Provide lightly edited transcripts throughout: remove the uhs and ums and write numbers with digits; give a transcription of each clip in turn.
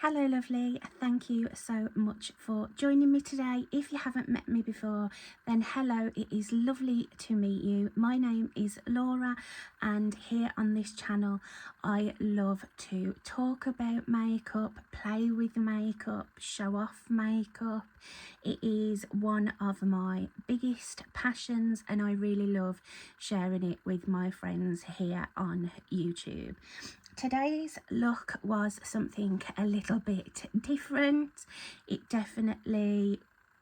Hello lovely, thank you so much for joining me today. If you haven't met me before, then hello, it is lovely to meet you. My name is Laura and here on this channel I love to talk about makeup, play with makeup, show off makeup. It is one of my biggest passions and I really love sharing it with my friends here on YouTube. Today's look was something a little bit different. It definitely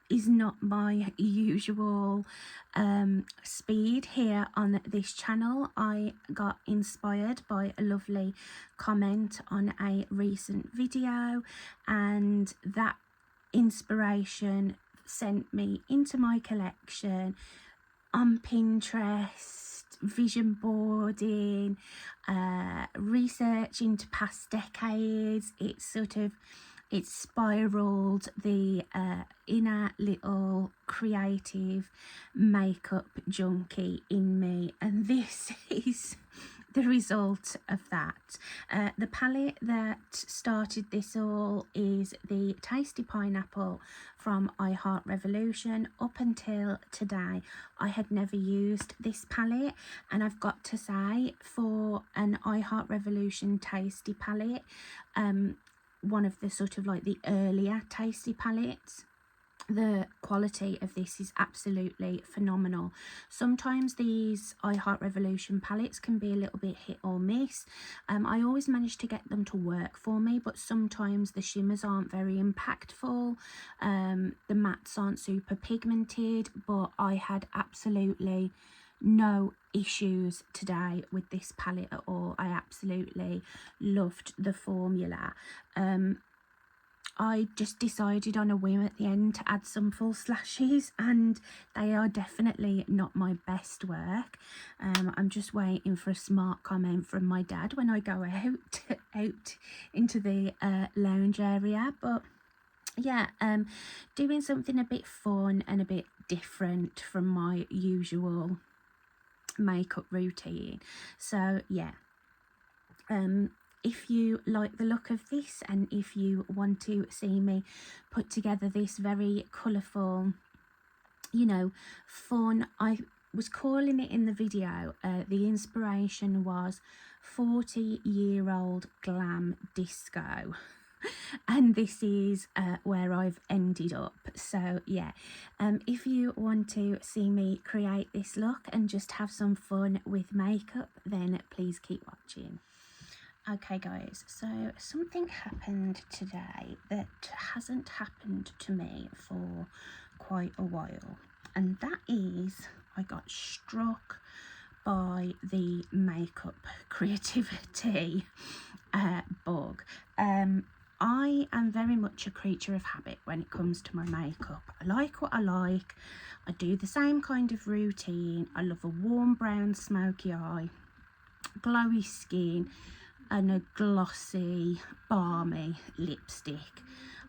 is not my usual speed here on this channel. I got inspired by a lovely comment on a recent video and that inspiration sent me into my collection on Pinterest, vision boarding, research into past decades. It spiraled the inner little creative makeup junkie in me, and this is the result of that. The palette that started this all is the Tasty Pineapple from I Heart Revolution. Up until today I had never used this palette, and I've got to say, for an I Heart Revolution Tasty palette, one of the sort of like the earlier Tasty palettes, the quality of this is absolutely phenomenal. Sometimes these I Heart Revolution palettes can be a little bit hit or miss. I always manage to get them to work for me, but sometimes the shimmers aren't very impactful, the mattes aren't super pigmented, but I had absolutely no issues today with this palette at all. I absolutely loved the formula. I just decided on a whim at the end to add some false lashes, and they are definitely not my best work. I'm just waiting for a smart comment from my dad when I go out into the lounge area. But yeah, doing something a bit fun and a bit different from my usual makeup routine. So yeah, if you like the look of this and if you want to see me put together this very colourful, you know, fun, I was calling it in the video, the inspiration was 40-year-old glam disco. And this is where I've ended up. So yeah, if you want to see me create this look and just have some fun with makeup, then please keep watching. Okay guys, so something happened today that hasn't happened to me for quite a while, and that is I got struck by the makeup creativity bug. I am very much a creature of habit when it comes to my makeup. I like what I like. I do the same kind of routine. I love a warm brown smoky eye, glowy skin, and a glossy balmy lipstick.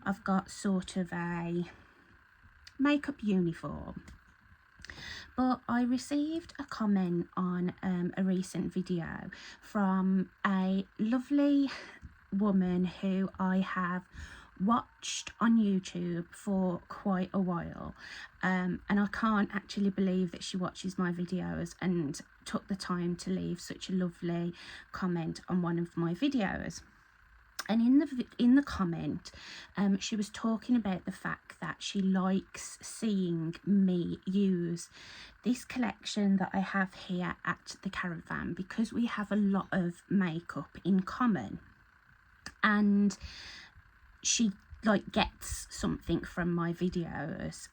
I've got sort of a makeup uniform. But I received a comment on a recent video from a lovely woman who I have watched on YouTube for quite a while, and I can't actually believe that she watches my videos and took the time to leave such a lovely comment on one of my videos. And in the comment, she was talking about the fact that she likes seeing me use this collection that I have here at the caravan, because we have a lot of makeup in common, and she like gets something from my videos,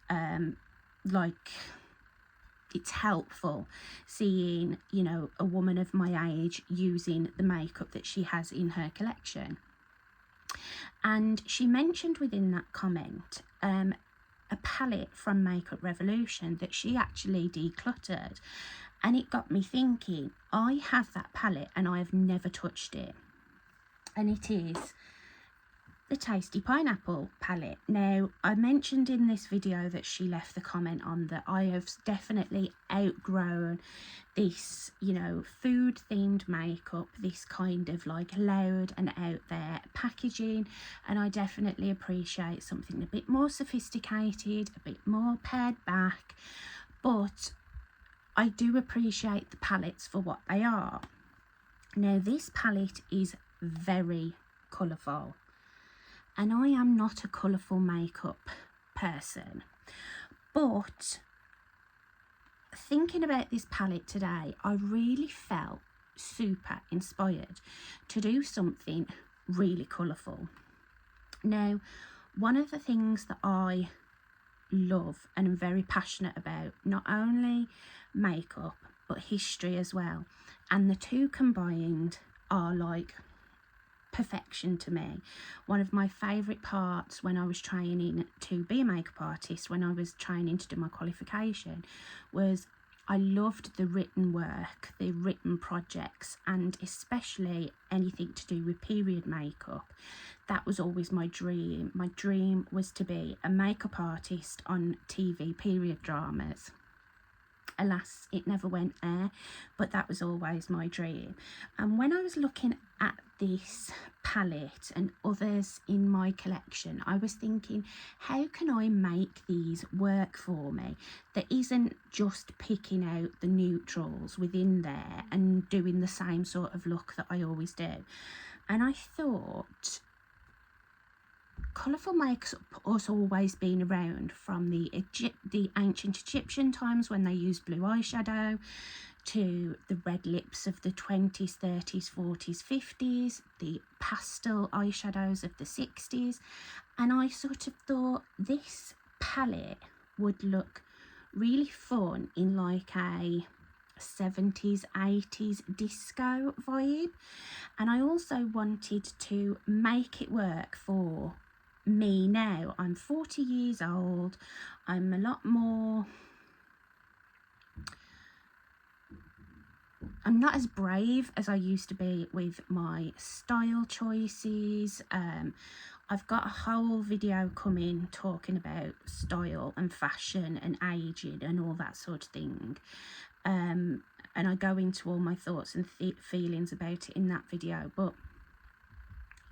like it's helpful seeing, you know, a woman of my age using the makeup that she has in her collection. And she mentioned within that comment a palette from Makeup Revolution that she actually decluttered, and it got me thinking, I have that palette and I have never touched it, and it is the Tasty Pineapple palette. Now, I mentioned in this video that she left the comment on that I have definitely outgrown this, you know, food themed makeup, this kind of like loud and out there packaging, and I definitely appreciate something a bit more sophisticated, a bit more pared back, but I do appreciate the palettes for what they are. Now, this palette is very colourful, and I am not a colourful makeup person, but thinking about this palette today, I really felt super inspired to do something really colourful. Now, one of the things that I love and am very passionate about, not only makeup but history as well, and the two combined are like perfection to me. One of my favourite parts when I was training to be a makeup artist, when I was training to do my qualification, was I loved the written work, the written projects, and especially anything to do with period makeup. That was always my dream. My dream was to be a makeup artist on TV period dramas. Alas, it never went there, but that was always my dream. And when I was looking at this palette and others in my collection, I was thinking, how can I make these work for me that isn't just picking out the neutrals within there and doing the same sort of look that I always do? And I thought, colourful makeup has always been around from the ancient Egyptian times when they used blue eyeshadow, to the red lips of the 20s, 30s, 40s, 50s, the pastel eyeshadows of the 60s, and I sort of thought this palette would look really fun in like a 70s, 80s disco vibe, and I also wanted to make it work for me now. I'm 40 years old. I'm a lot more, I'm not as brave as I used to be with my style choices. I've got a whole video coming talking about style and fashion and aging and all that sort of thing, and I go into all my thoughts and feelings about it in that video. But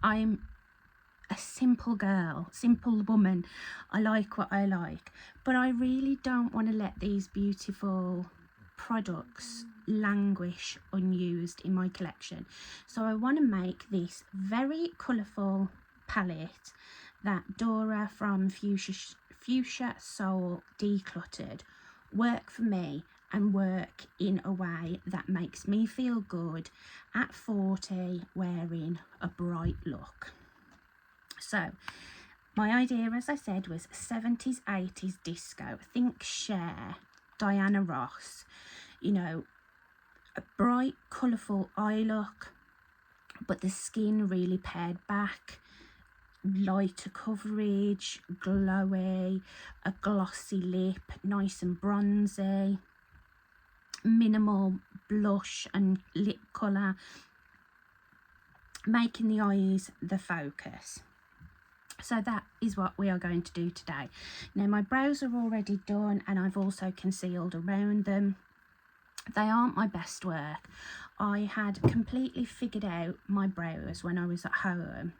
I'm a simple girl, simple woman. I like what I like, but I really don't want to let these beautiful products languish unused in my collection. So I want to make this very colourful palette that Dora from Fuchsia Soul Decluttered work for me and work in a way that makes me feel good at 40 wearing a bright look. So my idea, as I said, was 70s, 80s disco. Think Cher, Diana Ross, you know, a bright, colourful eye look, but the skin really pared back, lighter coverage, glowy, a glossy lip, nice and bronzy, minimal blush and lip colour, making the eyes the focus. So that is what we are going to do today. Now, my brows are already done and I've also concealed around them. They aren't my best work. I had completely figured out my brows when I was at home.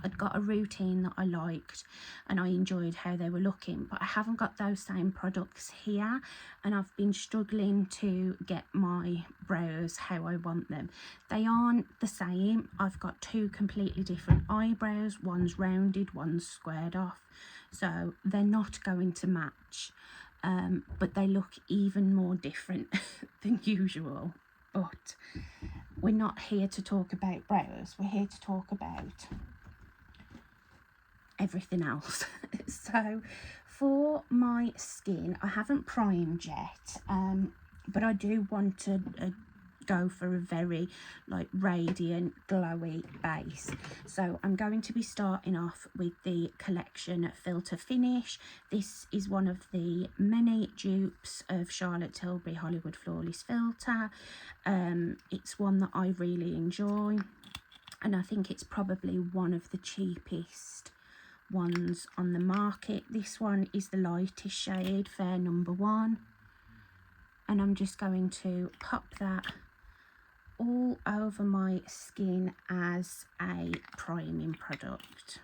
I'd got a routine that I liked and I enjoyed how they were looking, but I haven't got those same products here, and I've been struggling to get my brows how I want them. They aren't the same. I've got two completely different eyebrows. One's rounded, one's squared off, so they're not going to match, but they look even more different than usual. But we're not here to talk about brows, we're here to talk about everything else. So for my skin, I haven't primed yet, but I do want to go for a very like radiant, glowy base. So I'm going to be starting off with the Collection Filter Finish. This is one of the many dupes of Charlotte Tilbury Hollywood Flawless Filter. It's one that I really enjoy. and I think it's probably one of the cheapest ones on the market. This one is the lightest shade, Fair Number 1, and I'm just going to pop that all over my skin as a priming product.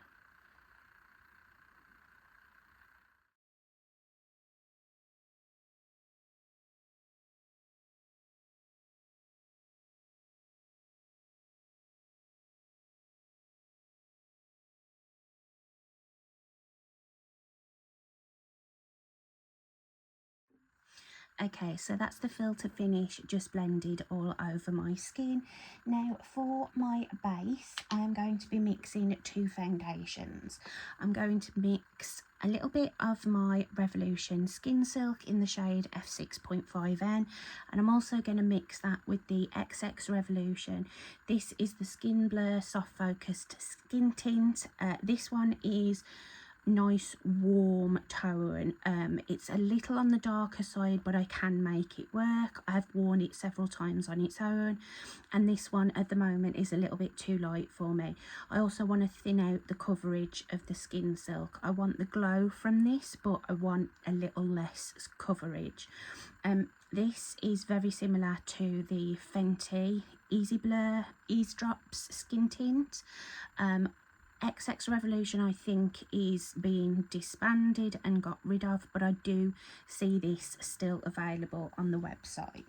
Okay, so that's the filter finish just blended all over my skin. Now for my base, I am going to be mixing 2 foundations. I'm going to mix a little bit of my Revolution Skin Silk in the shade F6.5N, and I'm also going to mix that with the XX Revolution. This is the Skin Blur Soft Focused Skin Tint. This one is nice warm tone. It's a little on the darker side, but I can make it work. I've worn it several times on its own, and this one at the moment is a little bit too light for me. I also want to thin out the coverage of the Skin Silk. I want the glow from this, but I want a little less coverage. This is very similar to the Fenty Easy Blur Ease Drops Skin Tint. XX Revolution I think is being disbanded and got rid of, but I do see this still available on the website.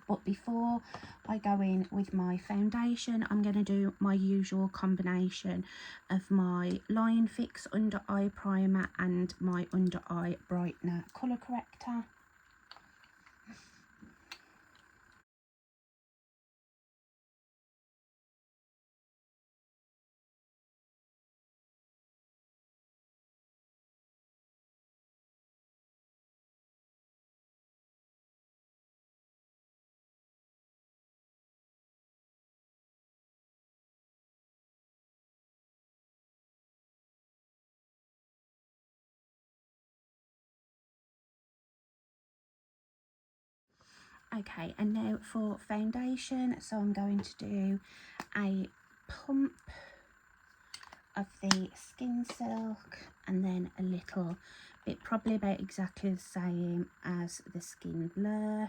But before I go in with my foundation, I'm going to do my usual combination of my Line Fix Under Eye Primer and my Under Eye Brightener Colour Corrector. Okay, and now for foundation, so I'm going to do a pump of the Skin Silk and then a little bit, probably about exactly the same as the Skin Blur.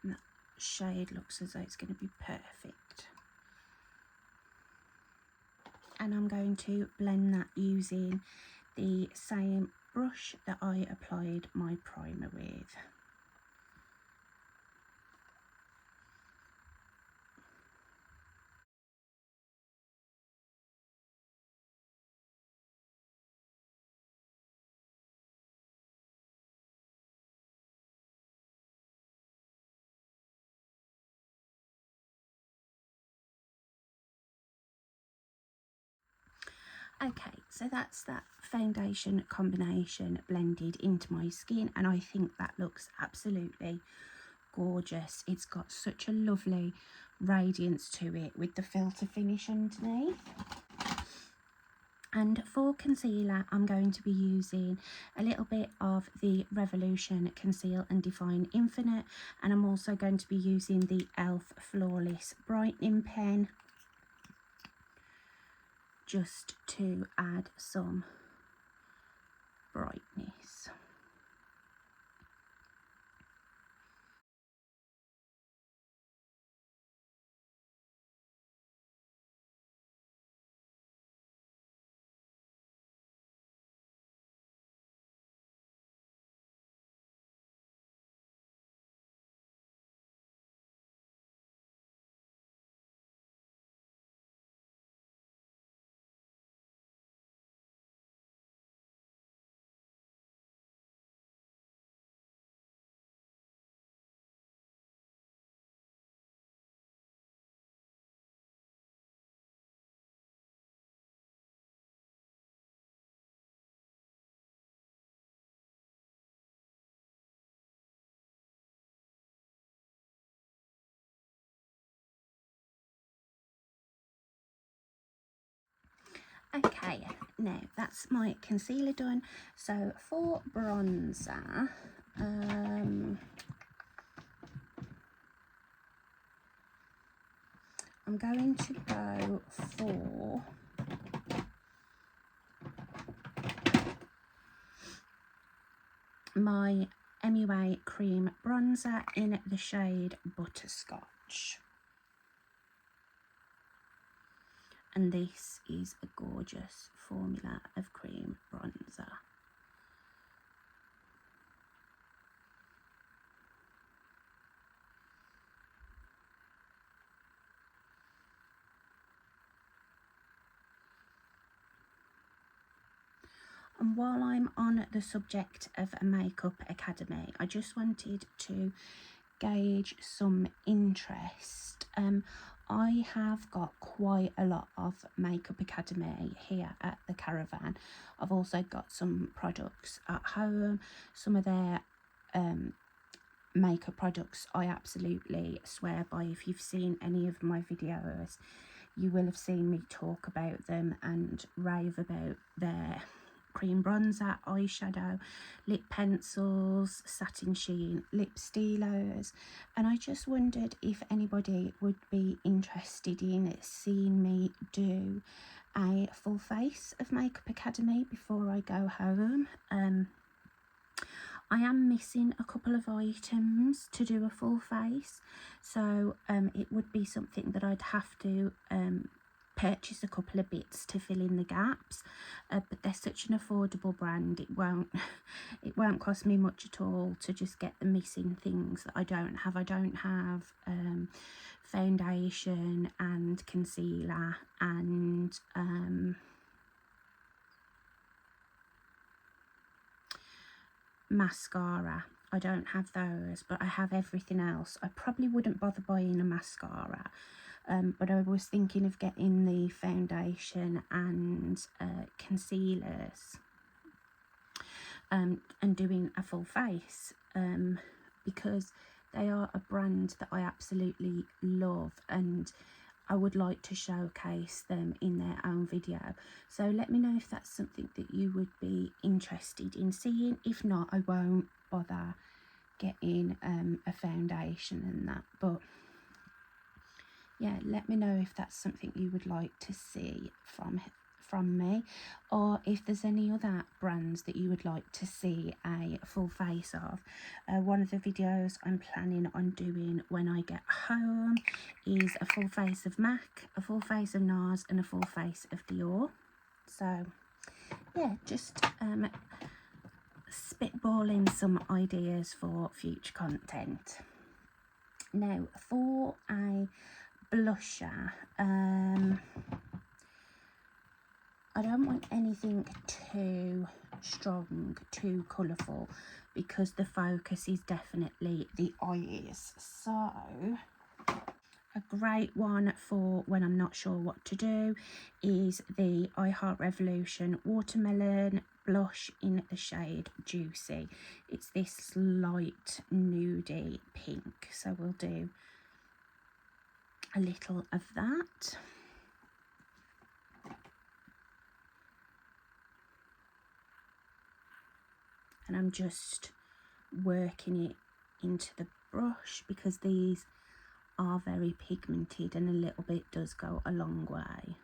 And that shade looks as though it's going to be perfect. And I'm going to blend that using the same brush that I applied my primer with. Okay, so that's that foundation combination blended into my skin, and I think that looks absolutely gorgeous. It's got such a lovely radiance to it with the filter finish underneath. And for concealer, I'm going to be using a little bit of the Revolution Conceal and Define Infinite, and I'm also going to be using the e.l.f. Flawless Brightening Pen just to add some brightness. Okay, now that's my concealer done. So for bronzer, I'm going to go for my MUA cream bronzer in the shade Butterscotch. And this is a gorgeous formula of cream bronzer. And while I'm on the subject of a makeup academy, I just wanted to gauge some interest. I have got quite a lot of makeup academy here at the caravan. I've also got some products at home. Some of their makeup products I absolutely swear by. If you've seen any of my videos, you will have seen me talk about them and rave about their cream bronzer, eyeshadow, lip pencils, satin sheen lip steelers, and I just wondered if anybody would be interested in seeing me do a full face of Makeup Academy before I go home. I am missing a couple of items to do a full face, so it would be something that I'd have to purchase a couple of bits to fill in the gaps, but they're such an affordable brand, it won't cost me much at all to just get the missing things that I don't have. I don't have foundation and concealer and mascara. I don't have those, but I have everything else. I probably wouldn't bother buying a mascara, but I was thinking of getting the foundation and concealers and doing a full face, because they are a brand that I absolutely love and I would like to showcase them in their own video. So let me know if that's something that you would be interested in seeing. If not, I won't bother getting a foundation and that, but yeah, let me know if that's something you would like to see from me, or if there's any other brands that you would like to see a full face of. One of the videos I'm planning on doing when I get home is a full face of MAC, a full face of NARS and a full face of Dior. So yeah, just spitballing some ideas for future content. Now for a blusher, I don't want anything too strong, too colourful, because the focus is definitely the eyes. So a great one for when I'm not sure what to do is the I Heart Revolution Watermelon blush in the shade Juicy. It's this light nudie pink, so we'll do a little of that. And I'm just working it into the brush because these are very pigmented and a little bit does go a long way.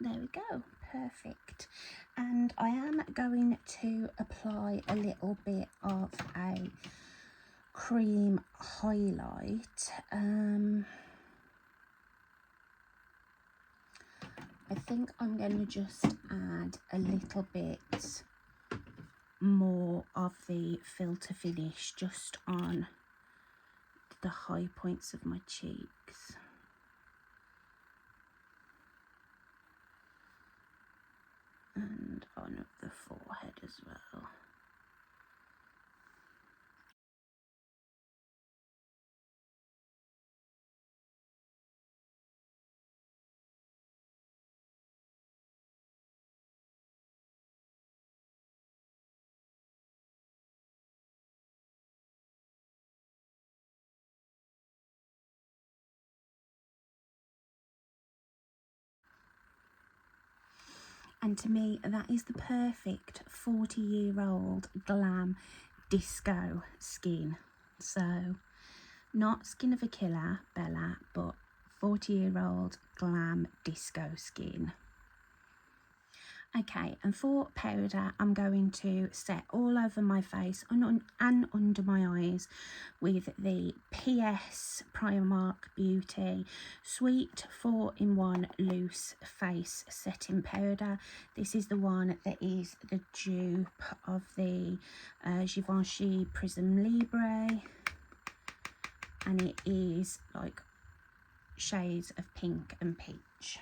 There we go, perfect. And I am going to apply a little bit of a cream highlight. I think I'm going to just add a little bit more of the filter finish just on the high points of my cheeks. And on the forehead as well. And to me, that is the perfect 40-year-old glam disco skin. So, not skin of a killer, Bella, but 40-year-old glam disco skin. Okay, and for powder, I'm going to set all over my face and under my eyes with the PS Primark Beauty Sweet 4-in-1 Loose Face Setting Powder. This is the one that is the dupe of the Givenchy Prism Libre, and it is like shades of pink and peach.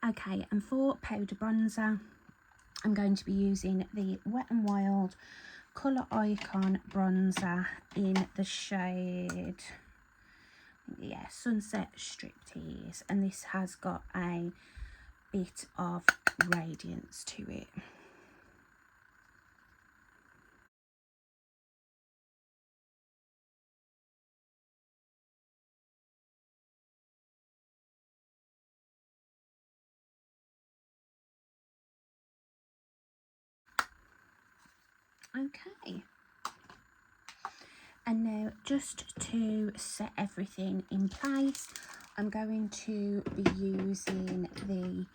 Okay, and for powder bronzer, I'm going to be using the Wet n Wild Colour Icon bronzer in the shade, yeah, Sunset Striptease, and this has got a bit of radiance to it. Okay, and now just to set everything in place, I'm going to be using the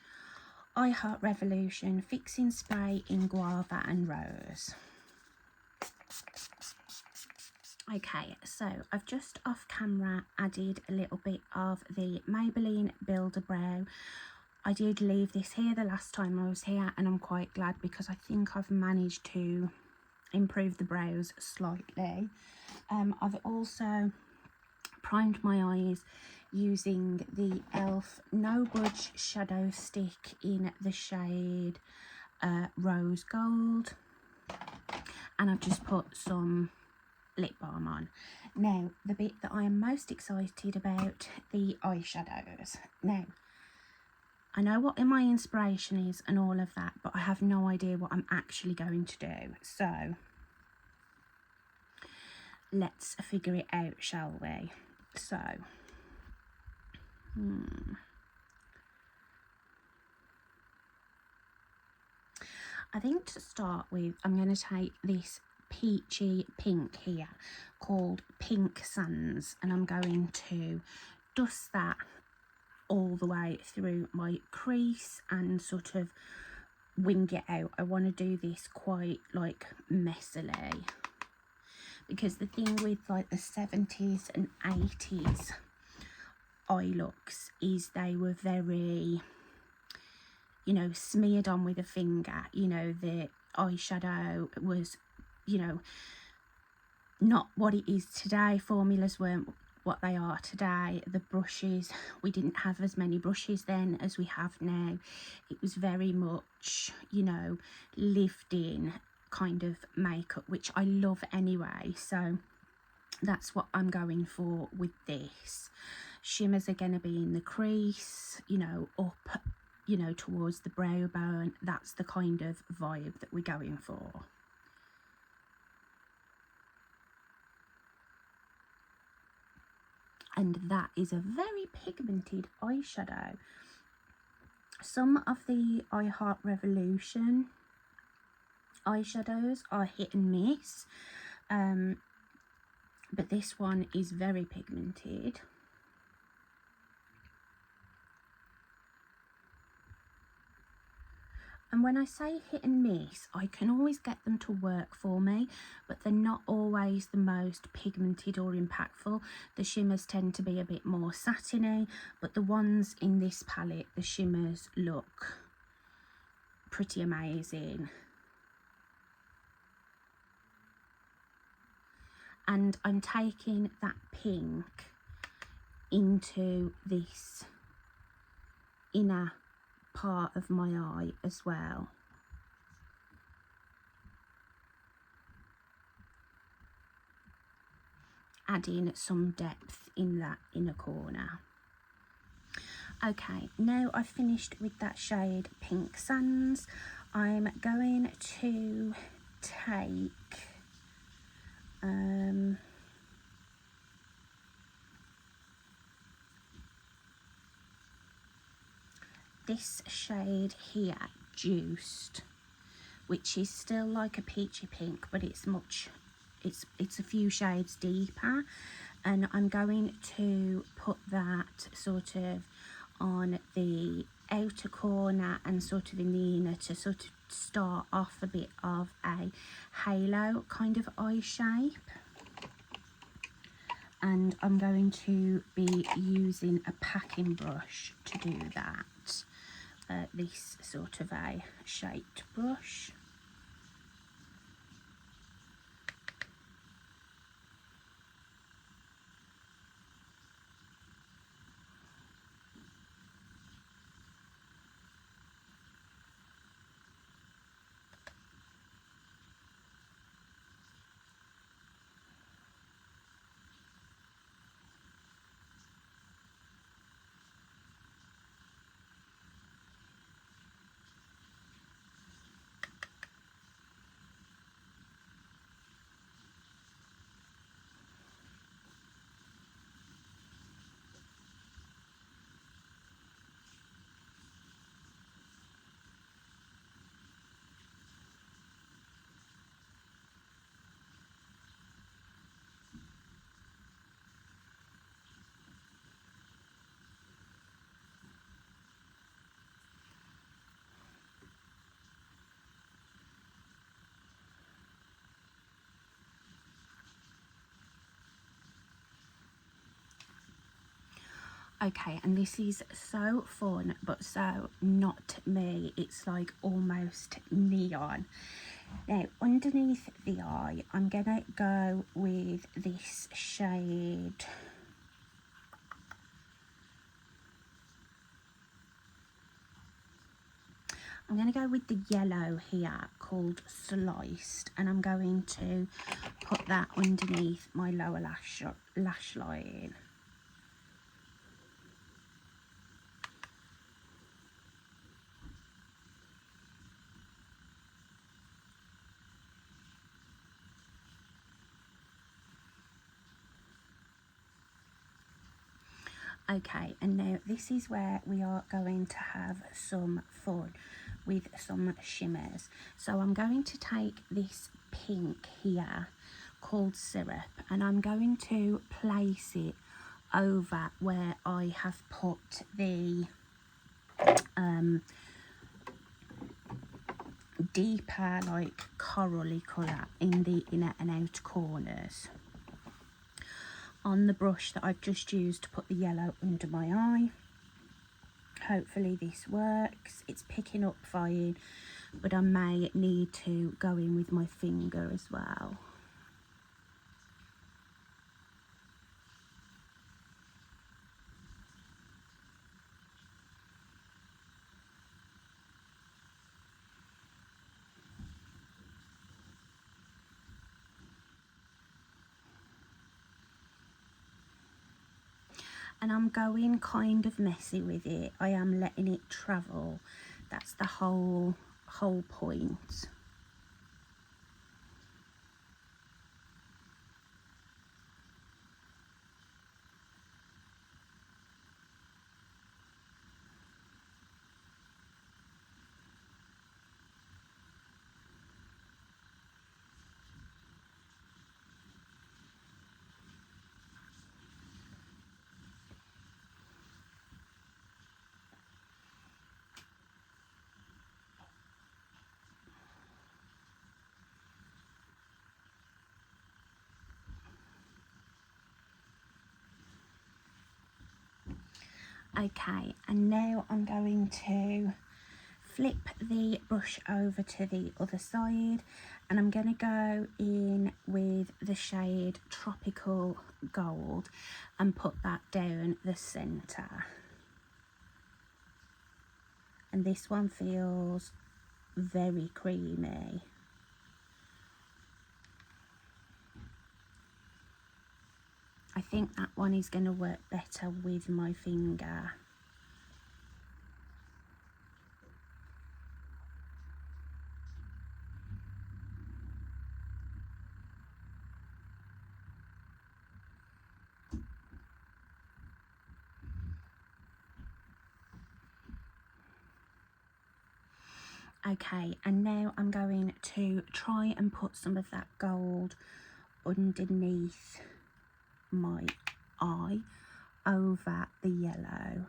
I Heart Revolution Fixing Spray in Guava and Rose. Okay, so I've just off camera added a little bit of the Maybelline Builder Brow. I did leave this here the last time I was here, and I'm quite glad because I think I've managed to improve the brows slightly. I've also primed my eyes using the e.l.f. No Budge Shadow Stick in the shade Rose Gold, and I've just put some lip balm on. Now, the bit that I am most excited about, the eyeshadows. Now, I know what my inspiration is and all of that, but I have no idea what I'm actually going to do. So, let's figure it out, shall we? So, I think to start with, I'm going to take this peachy pink here called Pink Sands, and I'm going to dust that all the way through my crease and sort of wing it out. I want to do this quite like messily, because the thing with like the 70s and 80s eye looks is they were very, you know, smeared on with a finger. You know, the eyeshadow was, you know, not what it is today. Formulas weren't what they are today. The brushes, we didn't have as many brushes then as we have now. It was very much, you know, lived in kind of makeup, which I love anyway. So that's what I'm going for with this. Shimmers are going to be in the crease, you know, up, you know, towards the brow bone. That's the kind of vibe that we're going for. And that is a very pigmented eyeshadow. Some of the I Heart Revolution eyeshadows are hit and miss, but this one is very pigmented. And when I say hit and miss, I can always get them to work for me, but they're not always the most pigmented or impactful. The shimmers tend to be a bit more satiny, but the ones in this palette, the shimmers look pretty amazing. and I'm taking that pink into this inner part of my eye as well. Adding some depth in that inner corner. Okay, now I've finished with that shade Pink Sands, I'm going to take this shade here, Juiced, which is still like a peachy pink, but it's a few shades deeper, and I'm going to put that sort of on the outer corner and sort of in the inner to sort of start off a bit of a halo kind of eye shape. And I'm going to be using a packing brush to do that. This sort of a shaped brush. Okay, and this is so fun, but so not me. It's like almost neon. Now, underneath the eye, I'm gonna go with this shade. I'm gonna go with the yellow here called Sliced, and I'm going to put that underneath my lower lash line. Okay, and now this is where we are going to have some fun with some shimmers. So I'm going to take this pink here called Syrup, and I'm going to place it over where I have put the deeper like corally colour in the inner and outer corners on the brush that I've just used to put the yellow under my eye. Hopefully this works. It's picking up fine, but I may need to go in with my finger as well. And I'm going kind of messy with it. I am letting it travel. That's the whole point. Okay, and now I'm going to flip the brush over to the other side, and I'm going to go in with the shade Tropical Gold and put that down the centre. And this one feels very creamy. I think that one is going to work better with my finger. Okay, and now I'm going to try and put some of that gold underneath my eye over the yellow.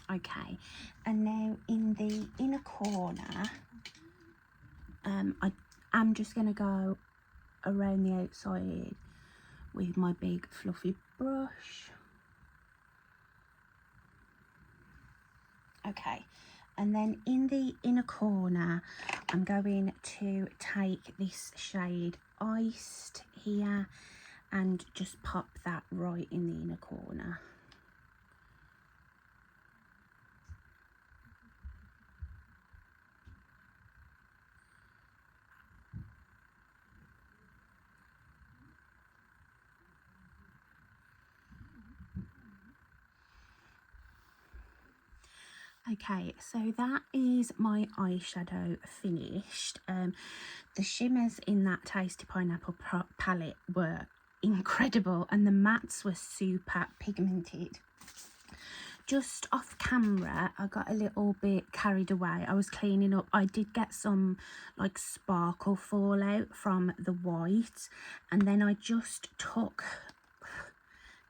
Okay, and now in the inner corner, I'm just going to go around the outside with my big fluffy brush. Okay, and then in the inner corner, I'm going to take this shade Iced here and just pop that right in the inner corner. Okay, so that is my eyeshadow finished. The shimmers in that Tasty Pineapple palette were incredible, and the mattes were super pigmented. Just off camera, I got a little bit carried away. I was cleaning up. I did get some like sparkle fallout from the white, and then I just took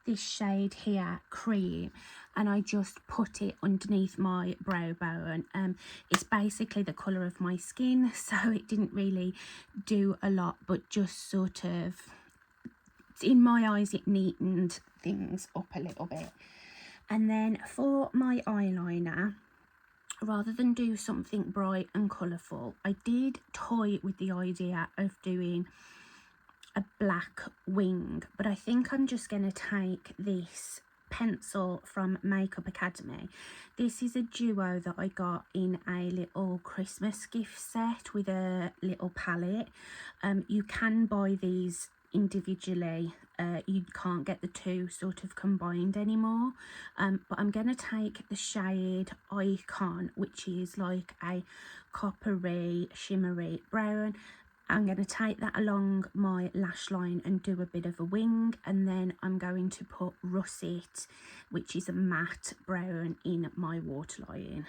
this shade here, Cream, and I just put it underneath my brow bone. It's basically the colour of my skin, so it didn't really do a lot, but just sort of, in my eyes, it neatened things up a little bit. And then for my eyeliner, rather than do something bright and colourful, I did toy with the idea of doing a black wing, but I think I'm just going to take this pencil from Makeup Academy. This is a duo that I got in a little Christmas gift set with a little palette. You can buy these individually. You can't get the two sort of combined anymore, but I'm going to take the shade Icon, which is like a coppery shimmery brown. I'm going to take that along my lash line and do a bit of a wing, and then I'm going to put Russet, which is a matte brown, in my waterline.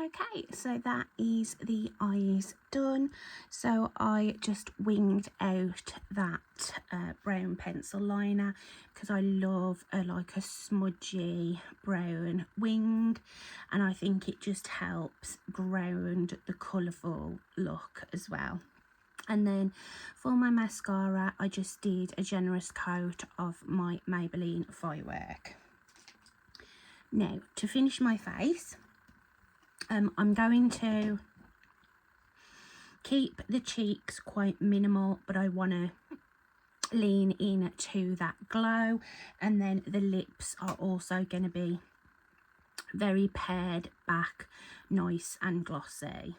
Okay, so that is the eyes done. So I just winged out that brown pencil liner because I love like a smudgy brown wing, and I think it just helps ground the colourful look as well. And then for my mascara, I just did a generous coat of my Maybelline Firework. Now, to finish my face, I'm going to keep the cheeks quite minimal, but I want to lean in to that glow, and then the lips are also going to be very pared back, nice and glossy.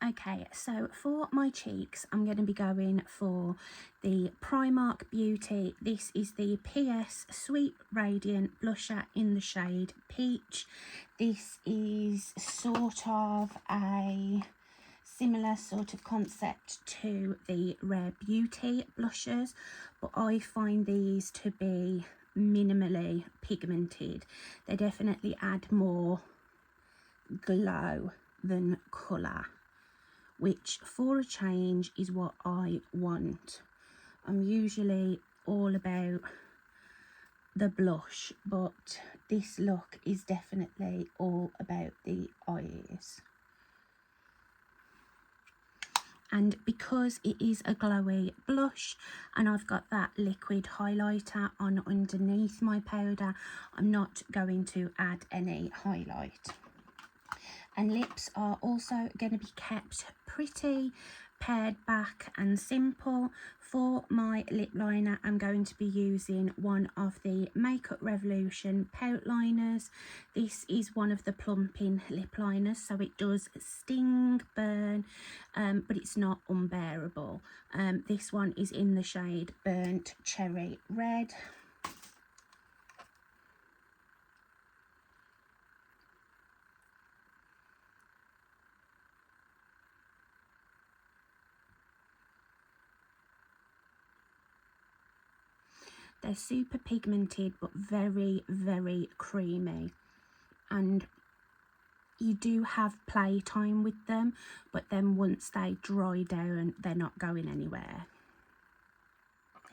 Okay, so for my cheeks, I'm going to be going for the Primark Beauty. This is the PS Sweet Radiant Blusher in the shade Peach. This is sort of a similar sort of concept to the Rare Beauty blushers, but I find these to be minimally pigmented. They definitely add more glow than colour, which for a change is what I want. I'm usually all about the blush, but this look is definitely all about the eyes. And because it is a glowy blush and I've got that liquid highlighter on underneath my powder, I'm not going to add any highlight. And lips are also going to be kept pretty pared back and simple. For my lip liner, I'm going to be using one of the Makeup Revolution pout liners. This is one of the plumping lip liners, so it does sting, burn, but it's not unbearable. This one is in the shade Burnt Cherry Red. They're super pigmented but very, very creamy, and you do have playtime with them, but then once they dry down, they're not going anywhere.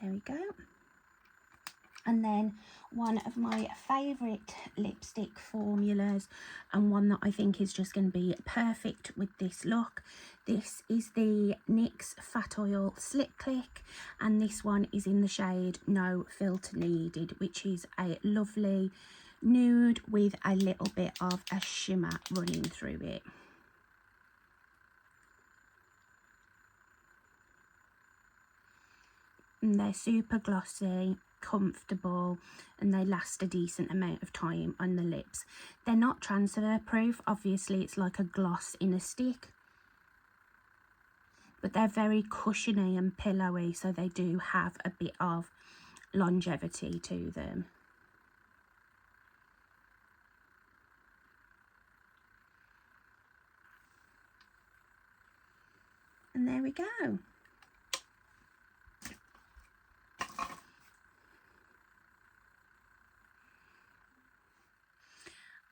There we go. And then one of my favourite lipstick formulas, and one that I think is just going to be perfect with this look. This is the NYX Fat Oil Slip Click, and this one is in the shade No Filter Needed, which is a lovely nude with a little bit of a shimmer running through it. And they're super glossy, comfortable, and they last a decent amount of time on the lips. They're not transfer proof, obviously it's like a gloss in a stick, but they're very cushiony and pillowy, so they do have a bit of longevity to them. And there we go.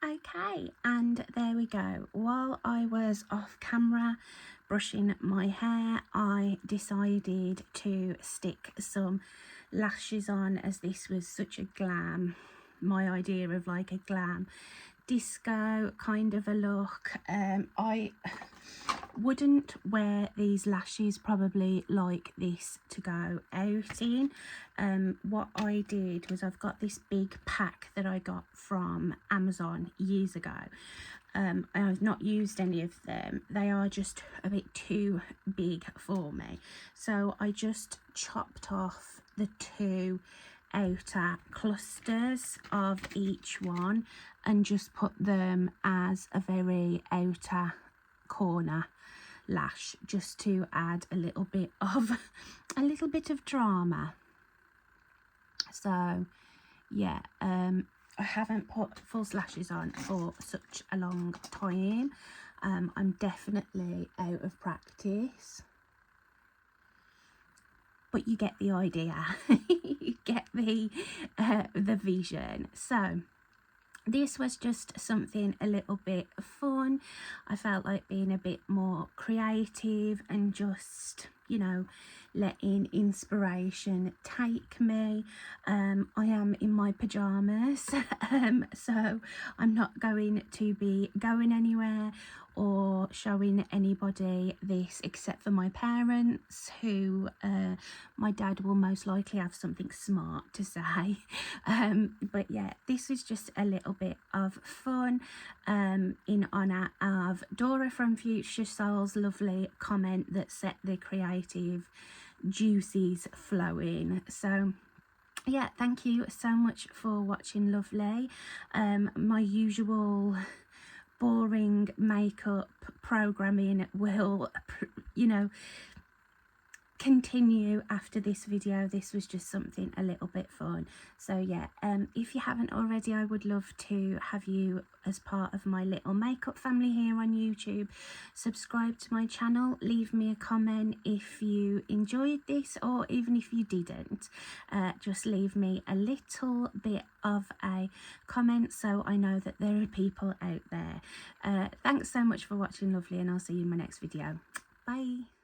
Okay, and there we go. While I was off camera brushing my hair, I decided to stick some lashes on, as this was such a glam, my idea of like a glam disco kind of a look. I wouldn't wear these lashes probably like this to go out in. What I did was, I've got this big pack that I got from Amazon years ago. I've not used any of them. They are just a bit too big for me, so I just chopped off the two outer clusters of each one and just put them as a very outer corner lash, just to add a little bit of drama. So yeah, I haven't put false lashes on for such a long time. I'm definitely out of practice, but you get the idea. You get the vision. So this was just something a little bit fun. I felt like being a bit more creative and just, you know, letting inspiration take me. I am in my pajamas, so I'm not going to be going anywhere or showing anybody this except for my parents, who my dad will most likely have something smart to say. But yeah, this is just a little bit of fun in honour of Dora from Future Soul's lovely comment that set the creative juices flowing. So yeah, thank you so much for watching, lovely. My usual boring makeup programming will, you know, continue after this video. This was just something a little bit fun. So yeah, if you haven't already, I would love to have you as part of my little makeup family here on YouTube. Subscribe to my channel, leave me a comment if you enjoyed this, or even if you didn't, just leave me a little bit of a comment so I know that there are people out there. Thanks so much for watching, lovely, and I'll see you in my next video. Bye.